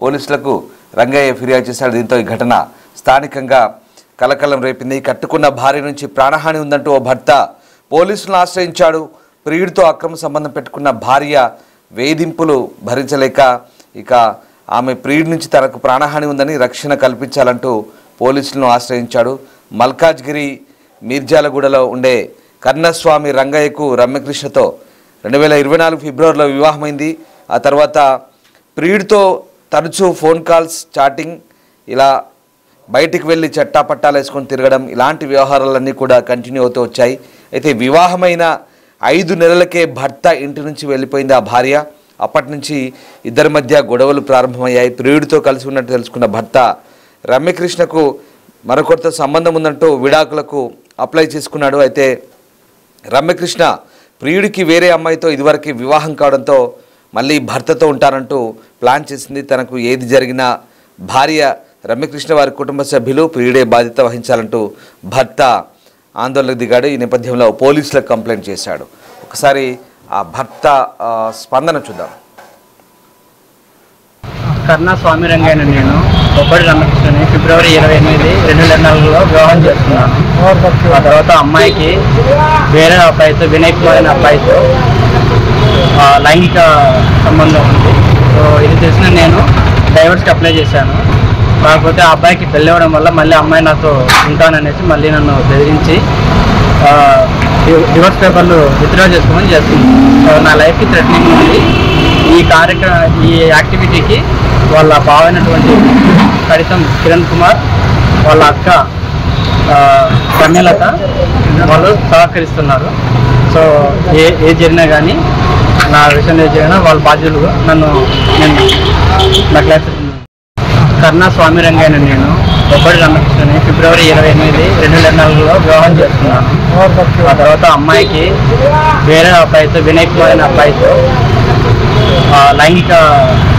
పోలీసులకు రంగయ్య ఫిర్యాదు చేశాడు. దీంతో ఈ ఘటన స్థానికంగా కలకలం రేపింది. కట్టుకున్న భార్య నుంచి ప్రాణహాని ఉందంటూ ఓ భర్త పోలీసులను ఆశ్రయించాడు. ప్రియుడితో అక్రమ సంబంధం పెట్టుకున్న భార్య వేధింపులు భరించలేక ఇక ఆమె ప్రియుడి నుంచి తనకు ప్రాణహాని ఉందని రక్షణ కల్పించాలంటూ పోలీసులను ఆశ్రయించాడు. మల్కాజ్గిరి మీర్జాలగూడలో ఉండే కన్నస్వామి రంగయ్యకు రమ్యకృష్ణతో 2024 ఫిబ్రవరిలో వివాహమైంది. ఆ తర్వాత ప్రియుడితో తరచూ ఫోన్ కాల్స్, చాటింగ్, ఇలా బయటికి వెళ్ళి చట్టాపట్టాలు వేసుకొని తిరగడం, ఇలాంటి వ్యవహారాలన్నీ కూడా కంటిన్యూ అవుతూ వచ్చాయి. అయితే వివాహమైన 5 నెలలకే భర్త ఇంటి నుంచి వెళ్ళిపోయింది ఆ భార్య. అప్పటి నుంచి ఇద్దరి మధ్య గొడవలు ప్రారంభమయ్యాయి. ప్రియుడితో కలిసి ఉన్నట్టు తెలుసుకున్న భర్త రమ్యకృష్ణకు మరొకరితో సంబంధం ఉందంటూ విడాకులకు అప్లై చేసుకున్నాడు. అయితే రమ్యకృష్ణ ప్రియుడికి వేరే అమ్మాయితో ఇదివరకు వివాహం కావడంతో మళ్ళీ భర్తతో ఉంటారంటూ ప్లాన్ చేసింది. తనకు ఏది జరిగినా భార్య రమ్యకృష్ణ వారి కుటుంబ సభ్యులు ప్రియుడే బాధ్యత వహించాలంటూ భర్త ఆందోళనకు దిగాడు. ఈ నేపథ్యంలో పోలీసులకు కంప్లైంట్ చేశాడు. ఒకసారి ఆ భర్త స్పందన చూద్దాం. కర్ణ స్వామి రంగయ్య నేను కొబ్బరి రమకృష్ణని ఫిబ్రవరి 28, 2024లో వివాహం చేసుకున్నాను. ఆ తర్వాత అమ్మాయికి వేరే అబ్బాయితో, వినయ్ కుమార్ అనే అబ్బాయితో లైంగిక సంబంధం ఉంది. సో ఇది తెలిసిన నేను డైవర్స్కి అప్లై చేశాను. కాకపోతే ఆ అబ్బాయికి పెళ్ళి అవ్వడం వల్ల మళ్ళీ అమ్మాయి నాతో ఉంటాననేసి మళ్ళీ నన్ను బెదిరించి డివోర్స్ పేపర్లు విత్డ్రా చేసుకోమని చేస్తుంది. సో నా లైఫ్కి థ్రెటనింగ్ ఉంది. ఈ యాక్టివిటీకి వాళ్ళ బావైనటువంటి కడితం కిరణ్ కుమార్, వాళ్ళ అక్క కన్యలత వాళ్ళు సహకరిస్తున్నారు. సో ఏ జరిగినా కానీ, నా విషయంలో ఏ జరిగినా వాళ్ళ బాధ్యులు నేను నాకు లైఫ్. కర్ణ స్వామి రంగయ్య నేను కొబ్బరి రమకృష్ణని ఫిబ్రవరి 28, 2024లో వివాహం చేసుకున్నాను. ఆ తర్వాత అమ్మాయికి వేరే అబ్బాయితో, వినయ్ కుమార్ అనే అబ్బాయితో లైంగిక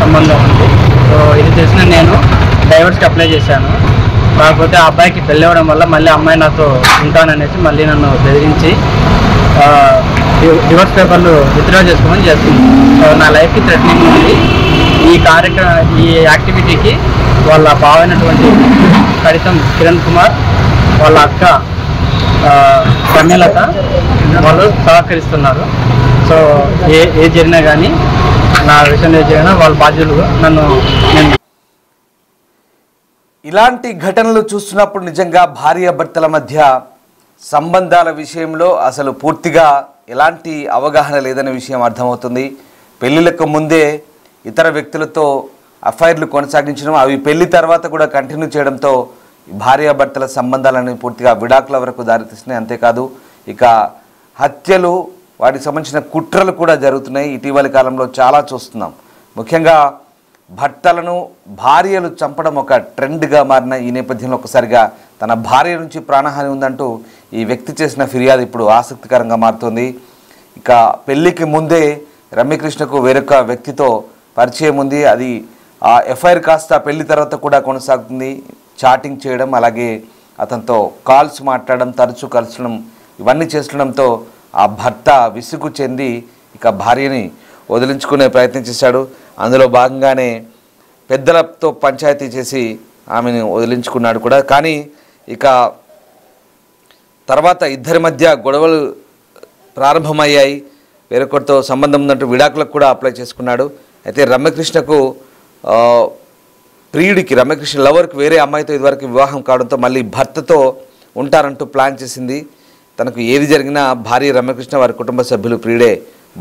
సంబంధం ఉంది. సో ఇది తెలిసిన నేను డైవర్స్కి అప్లై చేశాను. కాకపోతే ఆ అబ్బాయికి పెళ్ళి అవ్వడం వల్ల మళ్ళీ అమ్మాయి నాతో ఉంటాననేసి మళ్ళీ నన్ను బెదిరించి డివోర్స్ పేపర్లు విత్డ్రా చేసుకోమని చేస్తుంది. సో నా లైఫ్కి థ్రెటనింగ్ ఉంది. ఈ యాక్టివిటీకి వాళ్ళ బావైనటువంటి కడితం కిరణ్ కుమార్, వాళ్ళ అక్క కన్యలత వాళ్ళు సహకరిస్తున్నారు. సో ఏ జరిగినా కానీ, నా విషయంలో జరిగినా వాళ్ళ బాధ్యులు నేను. ఇలాంటి ఘటనలు చూస్తున్నప్పుడు నిజంగా భార్యాభర్తల మధ్య సంబంధాల విషయంలో అసలు పూర్తిగా ఎలాంటి అవగాహన లేదనే విషయం అర్థమవుతుంది. పెళ్ళిళ్ళకు ముందే ఇతర వ్యక్తులతో అఫైర్లు కొనసాగించడం, అవి పెళ్లి తర్వాత కూడా కంటిన్యూ చేయడంతో భార్యాభర్తల సంబంధాలని పూర్తిగా విడాకుల వరకు దారితీస్తున్నాయి. అంతేకాదు ఇక హత్యలు, వాటికి సంబంధించిన కుట్రలు కూడా జరుగుతున్నాయి. ఇటీవలి కాలంలో చాలా చూస్తున్నాం. ముఖ్యంగా భర్తలను భార్యలు చంపడం ఒక ట్రెండ్గా మారిన ఈ నేపథ్యంలో ఒకసారిగా తన భార్య నుంచి ప్రాణహాని ఉందంటూ ఈ వ్యక్తి చేసిన ఫిర్యాదు ఇప్పుడు ఆసక్తికరంగా మారుతుంది. ఇక పెళ్లికి ముందే రమ్యకృష్ణకు వేరొక వ్యక్తితో పరిచయం ఉంది. అది ఆ ఎఫ్ఐఆర్ కాస్త పెళ్లి తర్వాత కూడా కొనసాగుతుంది. చాటింగ్ చేయడం, అలాగే అతనితో కాల్స్ మాట్లాడడం, తరచూ కలచడం, ఇవన్నీ చేస్తుండడంతో ఆ భర్త విసుగు చెంది ఇక భార్యని వదిలించుకునే ప్రయత్నం చేశాడు. అందులో భాగంగానే పెద్దలతో పంచాయతీ చేసి ఆమెను వదిలించుకున్నాడు కూడా. కానీ ఇక తర్వాత ఇద్దరి మధ్య గొడవలు ప్రారంభమయ్యాయి. వేరొకరితో సంబంధం ఉందంటూ విడాకులకు కూడా అప్లై చేసుకున్నాడు. అయితే రమ్యకృష్ణకు ప్రియుడికి, రమ్యకృష్ణ లవర్కి వేరే అమ్మాయితో ఇదివరకు వివాహం కావడంతో మళ్ళీ భర్తతో ఉంటారంటూ ప్లాన్ చేసింది. తనకు ఏది జరిగినా భార్య రమ్యకృష్ణ వారి కుటుంబ సభ్యులు ప్రియుడే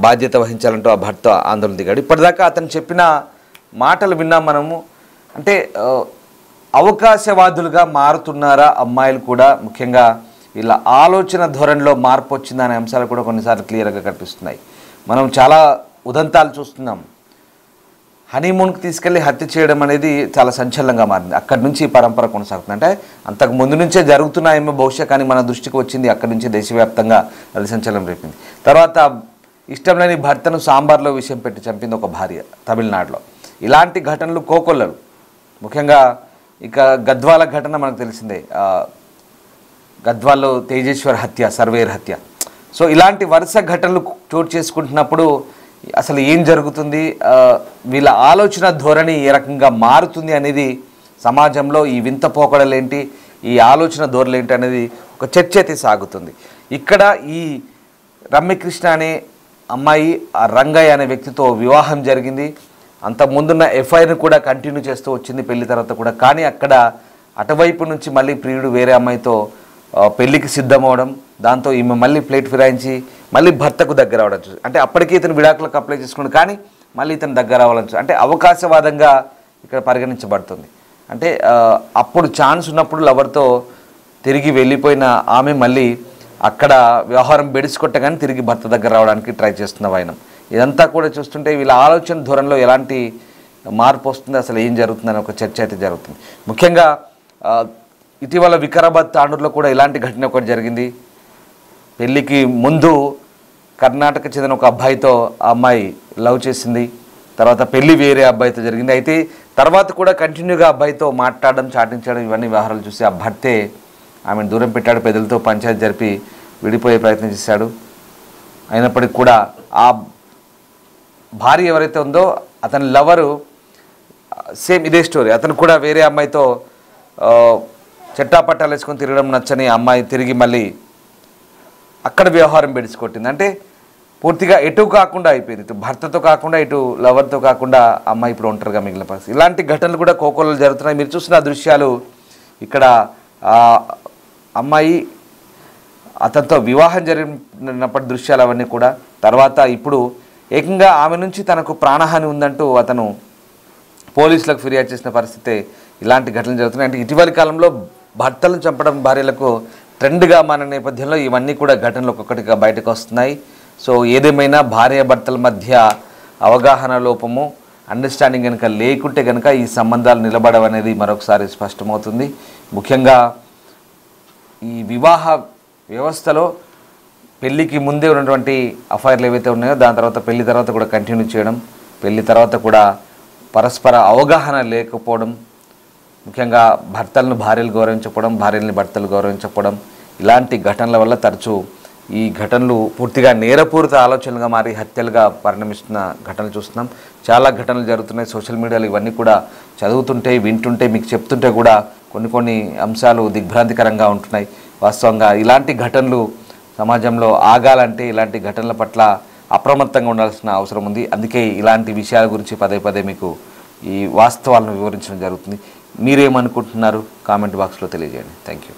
బాధ్యత వహించాలంటూ ఆ భర్త ఆందోళన దిగాడు. ఇప్పటిదాకా అతను చెప్పిన మాటలు విన్నాం మనము. అంటే అవకాశవాదులుగా మారుతున్నారా అమ్మాయిలు కూడా? ముఖ్యంగా వీళ్ళ ఆలోచన ధోరణిలో మార్పు వచ్చిందనే అంశాలు కూడా కొన్నిసార్లు క్లియర్గా కనిపిస్తున్నాయి. మనం చాలా ఉదంతాలు చూస్తున్నాం. హనీమూన్కి తీసుకెళ్ళి హత్య చేయడం అనేది చాలా సంచలనంగా మారింది. అక్కడి నుంచి ఈ పరంపర కొనసాగుతుంది. అంటే అంతకు ముందు నుంచే జరుగుతున్నాయేమో బహుశా, కానీ మన దృష్టికి వచ్చింది అక్కడి నుంచి దేశవ్యాప్తంగా అది సంచలనం రేపింది. తర్వాత ఇష్టం లేని భర్తను సాంబార్లో విషయం పెట్టి చంపింది ఒక భార్య తమిళనాడులో. ఇలాంటి ఘటనలు కోకొల్లలు. ముఖ్యంగా ఇక గద్వాల ఘటన మనకు తెలిసిందే. గద్వాల్లో తేజేశ్వర్ హత్య, సర్వేర్ హత్య. సో ఇలాంటి వరుస ఘటనలు చోటు చేసుకుంటున్నప్పుడు అసలు ఏం జరుగుతుంది, వీళ్ళ ఆలోచన ధోరణి ఏ రకంగా మారుతుంది అనేది సమాజంలో ఈ వింత పోకడలేంటి, ఈ ఆలోచన ధోరణి ఏంటి అనేది ఒక చర్చ అయితే సాగుతుంది. ఇక్కడ ఈ రమ్యకృష్ణ అనే అమ్మాయి ఆ రంగయ్య అనే వ్యక్తితో వివాహం జరిగింది. అంత ముందున్న ఎఫ్ఐఆర్ని కూడా కంటిన్యూ చేస్తూ వచ్చింది పెళ్లి తర్వాత కూడా. కానీ అక్కడ అటువైపు నుంచి మళ్ళీ ప్రియుడు వేరే అమ్మాయితో పెళ్లికి సిద్ధమవడం, దాంతో ఈమె మళ్ళీ ప్లేట్ ఫిరాయించి మళ్ళీ భర్తకు దగ్గర అవడం, అంటే అప్పటికే ఇతను విడాకులకు అప్లై చేసుకున్నాడు కానీ మళ్ళీ ఇతను దగ్గర అవ్వాలని, అంటే అవకాశవాదంగా ఇక్కడ పరిగణించబడుతుంది. అంటే అప్పుడు ఛాన్స్ ఉన్నప్పుడు లవర్తో తిరిగి వెళ్ళిపోయిన ఆమె మళ్ళీ అక్కడ వ్యవహారం బెడిసికొట్టగానే తిరిగి భర్త దగ్గర రావడానికి ట్రై చేస్తున్న వైనం. ఇదంతా కూడా చూస్తుంటే వీళ్ళ ఆలోచన ధోరణిలో ఎలాంటి మార్పు వస్తుంది, అసలు ఏం జరుగుతుందని ఒక చర్చ అయితే జరుగుతుంది. ముఖ్యంగా ఇటీవల వికారాబాద్ తాండూరులో కూడా ఇలాంటి ఘటన ఒకటి జరిగింది. పెళ్ళికి ముందు కర్ణాటక చెందిన ఒక అబ్బాయితో ఆ అమ్మాయి లవ్ చేసింది, తర్వాత పెళ్ళి వేరే అబ్బాయితో జరిగింది. అయితే తర్వాత కూడా కంటిన్యూగా అబ్బాయితో మాట్లాడడం, చాటించడం, ఇవన్నీ వ్యవహారాలు చూసి ఆ భర్తే ఆమెను దూరం పెట్టాడు, పెద్దలతో పంచాయతీ జరిపి విడిపోయే ప్రయత్నం చేశాడు. అయినప్పటికీ కూడా ఆ భార్య ఎవరైతే ఉందో అతని లవరు సేమ్ ఇదే స్టోరీ, అతను కూడా వేరే అమ్మాయితో చెట్టాపట్టాలు వేసుకొని తిరగడం నచ్చని అమ్మాయి తిరిగి మళ్ళీ అక్కడ వ్యవహారం బెడిసికొట్టింది. అంటే పూర్తిగా ఎటు కాకుండా అయిపోయింది, ఇటు భర్తతో కాకుండా ఇటు లవర్తో కాకుండా అమ్మాయి ఇప్పుడు ఒంటరిగా మిగిలిన పరిస్థితి. ఇలాంటి ఘటనలు కూడా కోకోలలో జరుగుతున్నాయి. మీరు చూసిన దృశ్యాలు, ఇక్కడ అమ్మాయి అతనితో వివాహం జరిగినప్పటి దృశ్యాలు అవన్నీ కూడా. తర్వాత ఇప్పుడు ఏకంగా ఆమె నుంచి తనకు ప్రాణహాని ఉందంటూ అతను పోలీసులకు ఫిర్యాదు చేసిన పరిస్థితి. ఇలాంటి ఘటనలు జరుగుతున్నాయి. అంటే ఇటీవలి కాలంలో భర్తలను చంపడం భార్యలకు ట్రెండ్గా మారిన నేపథ్యంలో ఇవన్నీ కూడా ఘటనలు ఒక్కొక్కటిగా బయటకు వస్తున్నాయి. సో ఏదేమైనా భార్యాభర్తల మధ్య అవగాహన లోపము, అండర్స్టాండింగ్ కనుక లేకుంటే కనుక ఈ సంబంధాలు నిలబడవనేది మరొకసారి స్పష్టమవుతుంది. ముఖ్యంగా ఈ వివాహ వ్యవస్థలో పెళ్ళికి ముందే ఉన్నటువంటి అఫైర్లు ఏవైతే ఉన్నాయో దాని తర్వాత పెళ్లి తర్వాత కూడా కంటిన్యూ చేయడం, పెళ్లి తర్వాత కూడా పరస్పర అవగాహన లేకపోవడం, ముఖ్యంగా భర్తలను భార్యలు గౌరవించకపోవడం, భార్యల్ని భర్తలు గౌరవించకపోవడం, ఇలాంటి ఘటనల వల్ల తరచూ ఈ ఘటనలు పూర్తిగా నేరపూరిత ఆలోచనలుగా మారి హత్యలుగా పరిణమిస్తున్న ఘటనలు చూస్తున్నాం. చాలా ఘటనలు జరుగుతున్నాయి సోషల్ మీడియాలో. ఇవన్నీ కూడా చదువుతుంటే, వింటుంటే, మీకు చెప్తుంటే కూడా కొన్ని అంశాలు దిగ్భ్రాంతికరంగా ఉంటున్నాయి. వాస్తవంగా ఇలాంటి ఘటనలు సమాజంలో ఆగాలంటే ఇలాంటి ఘటనల పట్ల అప్రమత్తంగా ఉండాల్సిన అవసరం ఉంది. అందుకే ఇలాంటి విషయాల గురించి పదే పదే మీకు ఈ వాస్తవాలను వివరించడం జరుగుతుంది. మీరేమనుకుంటున్నారు కామెంట్ బాక్స్లో తెలియజేయండి. Thank you.